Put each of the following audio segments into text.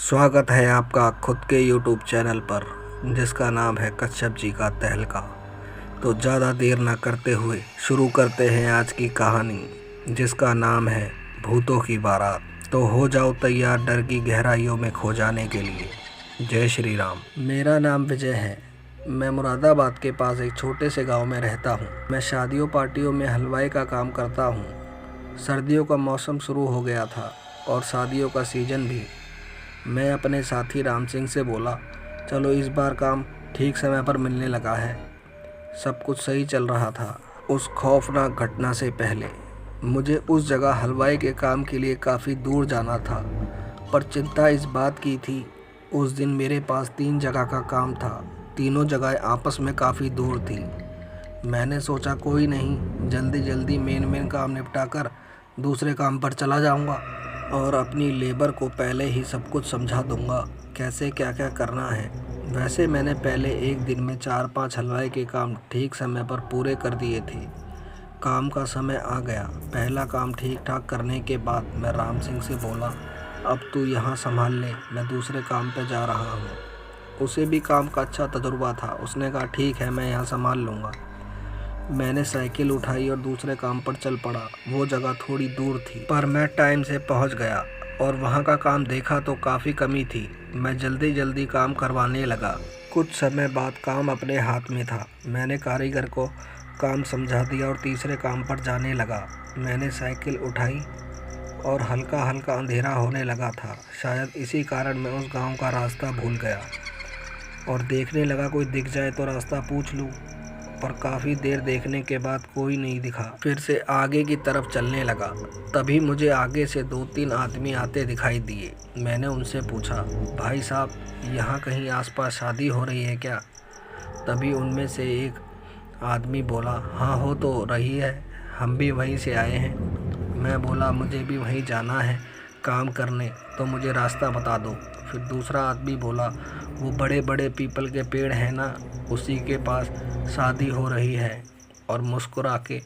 स्वागत है आपका खुद के YouTube चैनल पर जिसका नाम है कश्यप जी का तहलका। तो ज़्यादा देर ना करते हुए शुरू करते हैं आज की कहानी जिसका नाम है भूतों की बारात। तो हो जाओ तैयार डर की गहराइयों में खो जाने के लिए। जय श्री राम। मेरा नाम विजय है। मैं मुरादाबाद के पास एक छोटे से गांव में रहता हूं। मैं शादियों पार्टियों में हलवाई का काम करता हूं। सर्दियों का मौसम शुरू हो गया था और शादियों का सीज़न भी। मैं अपने साथी राम सिंह से बोला, चलो इस बार काम ठीक समय पर मिलने लगा है। सब कुछ सही चल रहा था उस खौफनाक घटना से पहले। मुझे उस जगह हलवाई के काम के लिए काफ़ी दूर जाना था, पर चिंता इस बात की थी उस दिन मेरे पास 3 जगह का काम था। तीनों जगह आपस में काफ़ी दूर थी। मैंने सोचा कोई नहीं, जल्दी जल्दी मेन काम निपटा कर दूसरे काम पर चला जाऊंगा और अपनी लेबर को पहले ही सब कुछ समझा दूंगा कैसे क्या क्या करना है। वैसे मैंने पहले एक दिन में 4-5 हलवाई के काम ठीक समय पर पूरे कर दिए थे। काम का समय आ गया। पहला काम ठीक ठाक करने के बाद मैं राम सिंह से बोला, अब तू यहाँ संभाल ले, मैं दूसरे काम पे जा रहा हूँ। उसे भी काम का अच्छा तजुर्बा था। उसने कहा ठीक है, मैं यहाँ संभाल लूँगा। मैंने साइकिल उठाई और दूसरे काम पर चल पड़ा। वो जगह थोड़ी दूर थी पर मैं टाइम से पहुंच गया और वहां का काम देखा तो काफ़ी कमी थी। मैं जल्दी जल्दी काम करवाने लगा। कुछ समय बाद काम अपने हाथ में था। मैंने कारीगर को काम समझा दिया और तीसरे काम पर जाने लगा। मैंने साइकिल उठाई और हल्का हल्का अंधेरा होने लगा था। शायद इसी कारण मैं उस गाँव का रास्ता भूल गया और देखने लगा कोई दिख जाए तो रास्ता पूछ लूँ, पर काफ़ी देर देखने के बाद कोई नहीं दिखा। फिर से आगे की तरफ चलने लगा। तभी मुझे आगे से 2-3 आदमी आते दिखाई दिए। मैंने उनसे पूछा, भाई साहब यहाँ कहीं आसपास शादी हो रही है क्या? तभी उनमें से एक आदमी बोला, हाँ हो तो रही है, हम भी वहीं से आए हैं। मैं बोला मुझे भी वहीं जाना है काम करने, तो मुझे रास्ता बता दो। फिर दूसरा आदमी बोला, वो बड़े बड़े पीपल के पेड़ हैं ना, उसी के पास शादी हो रही है, और मुस्कुरा के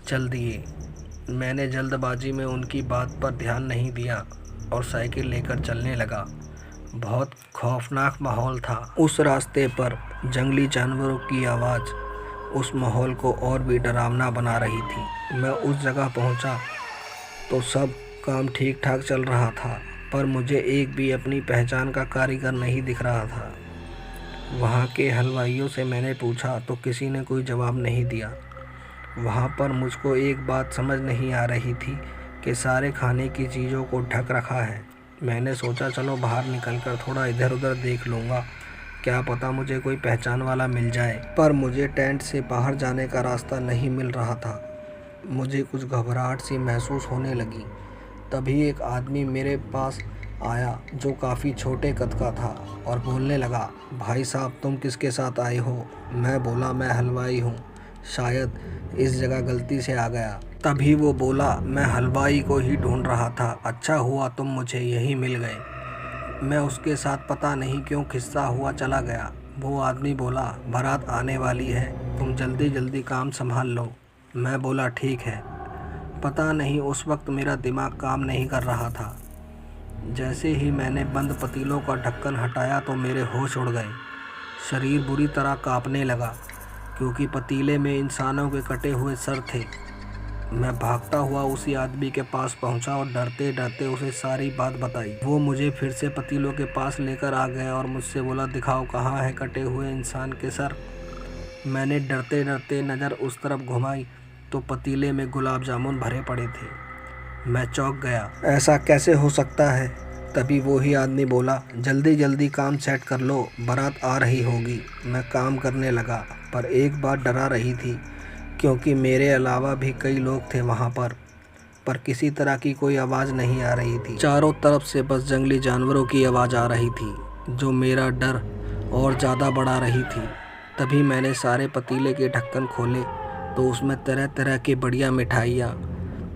चल दिए। मैंने जल्दबाजी में उनकी बात पर ध्यान नहीं दिया और साइकिल लेकर चलने लगा। बहुत खौफनाक माहौल था। उस रास्ते पर जंगली जानवरों की आवाज़ उस माहौल को और भी डरावना बना रही थी। मैं उस जगह पहुंचा तो सब काम ठीक ठाक चल रहा था, पर मुझे एक भी अपनी पहचान का कारीगर नहीं दिख रहा था। वहाँ के हलवाइयों से मैंने पूछा तो किसी ने कोई जवाब नहीं दिया। वहाँ पर मुझको एक बात समझ नहीं आ रही थी कि सारे खाने की चीज़ों को ढक रखा है। मैंने सोचा चलो बाहर निकलकर थोड़ा इधर उधर देख लूँगा, क्या पता मुझे कोई पहचान वाला मिल जाए। पर मुझे टेंट से बाहर जाने का रास्ता नहीं मिल रहा था। मुझे कुछ घबराहट सी महसूस होने लगी। तभी एक आदमी मेरे पास आया जो काफ़ी छोटे कद का था और बोलने लगा, भाई साहब तुम किसके साथ आए हो? मैं बोला मैं हलवाई हूँ, शायद इस जगह गलती से आ गया। तभी वो बोला, मैं हलवाई को ही ढूंढ रहा था, अच्छा हुआ तुम मुझे यहीं मिल गए। मैं उसके साथ पता नहीं क्यों खिस्सा हुआ चला गया। वो आदमी बोला, बारात आने वाली है, तुम जल्दी जल्दी काम संभाल लो। मैं बोला ठीक है। पता नहीं उस वक्त मेरा दिमाग काम नहीं कर रहा था। जैसे ही मैंने बंद पतीलों का ढक्कन हटाया तो मेरे होश उड़ गए। शरीर बुरी तरह कांपने लगा क्योंकि पतीले में इंसानों के कटे हुए सर थे। मैं भागता हुआ उसी आदमी के पास पहुंचा और डरते डरते उसे सारी बात बताई। वो मुझे फिर से पतीलों के पास लेकर आ गया और मुझसे बोला, दिखाओ कहाँ है कटे हुए इंसान के सर। मैंने डरते डरते नज़र उस तरफ घुमाई तो पतीले में गुलाब जामुन भरे पड़े थे। मैं चौंक गया, ऐसा कैसे हो सकता है? तभी वो ही आदमी बोला, जल्दी जल्दी काम सेट कर लो, बारात आ रही होगी। मैं काम करने लगा, पर एक बात डरा रही थी क्योंकि मेरे अलावा भी कई लोग थे वहाँ पर किसी तरह की कोई आवाज़ नहीं आ रही थी। चारों तरफ से बस जंगली जानवरों की आवाज़ आ रही थी जो मेरा डर और ज़्यादा बढ़ा रही थी। तभी मैंने सारे पतीले के ढक्कन खोले तो उसमें तरह तरह की बढ़िया मिठाइयाँ,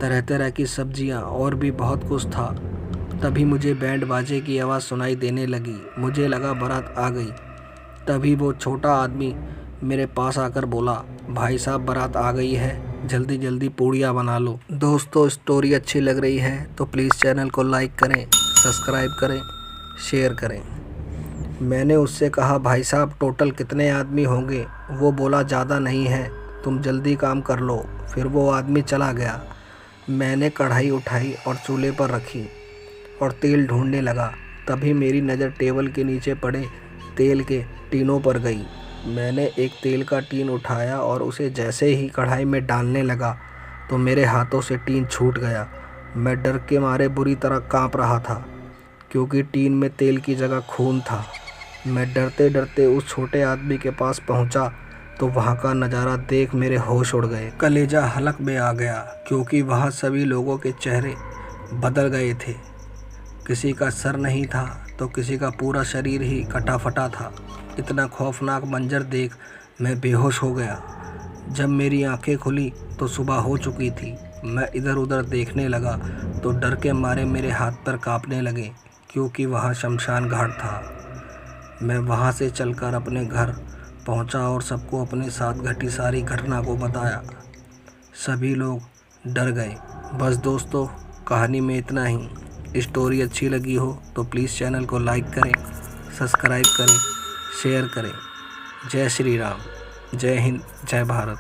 तरह तरह की सब्जियाँ और भी बहुत कुछ था। तभी मुझे बैंड बाजे की आवाज़ सुनाई देने लगी। मुझे लगा बारात आ गई। तभी वो छोटा आदमी मेरे पास आकर बोला, भाई साहब बारात आ गई है, जल्दी जल्दी पूड़ियाँ बना लो। दोस्तों स्टोरी अच्छी लग रही है तो प्लीज़ चैनल को लाइक करें, सब्सक्राइब करें शेयर करें। मैंने उससे कहा, भाई साहब टोटल कितने आदमी होंगे? वो बोला, ज़्यादा नहीं है, तुम जल्दी काम कर लो। फिर वो आदमी चला गया। मैंने कढ़ाई उठाई और चूल्हे पर रखी और तेल ढूंढने लगा। तभी मेरी नज़र टेबल के नीचे पड़े तेल के टीनों पर गई। मैंने एक तेल का टीन उठाया और उसे जैसे ही कढ़ाई में डालने लगा तो मेरे हाथों से टीन छूट गया। मैं डर के मारे बुरी तरह काँप रहा था क्योंकि टीन में तेल की जगह खून था। मैं डरते डरते उस छोटे आदमी के पास पहुंचा तो वहां का नज़ारा देख मेरे होश उड़ गए। कलेजा हलक में आ गया क्योंकि वहां सभी लोगों के चेहरे बदल गए थे। किसी का सर नहीं था तो किसी का पूरा शरीर ही कटा फटा था। इतना खौफनाक मंजर देख मैं बेहोश हो गया। जब मेरी आंखें खुली तो सुबह हो चुकी थी। मैं इधर उधर देखने लगा तो डर के मारे मेरे हाथ पैर कांपने लगे क्योंकि वहाँ शमशान घाट था। मैं वहाँ से चलकर अपने घर पहुँचा और सबको अपने साथ घटी सारी घटना को बताया। सभी लोग डर गए। बस दोस्तों, कहानी में इतना ही। स्टोरी अच्छी लगी हो तो प्लीज़ चैनल को लाइक करें, सब्सक्राइब करें, शेयर करें। जय श्री राम, जय हिंद, जय भारत।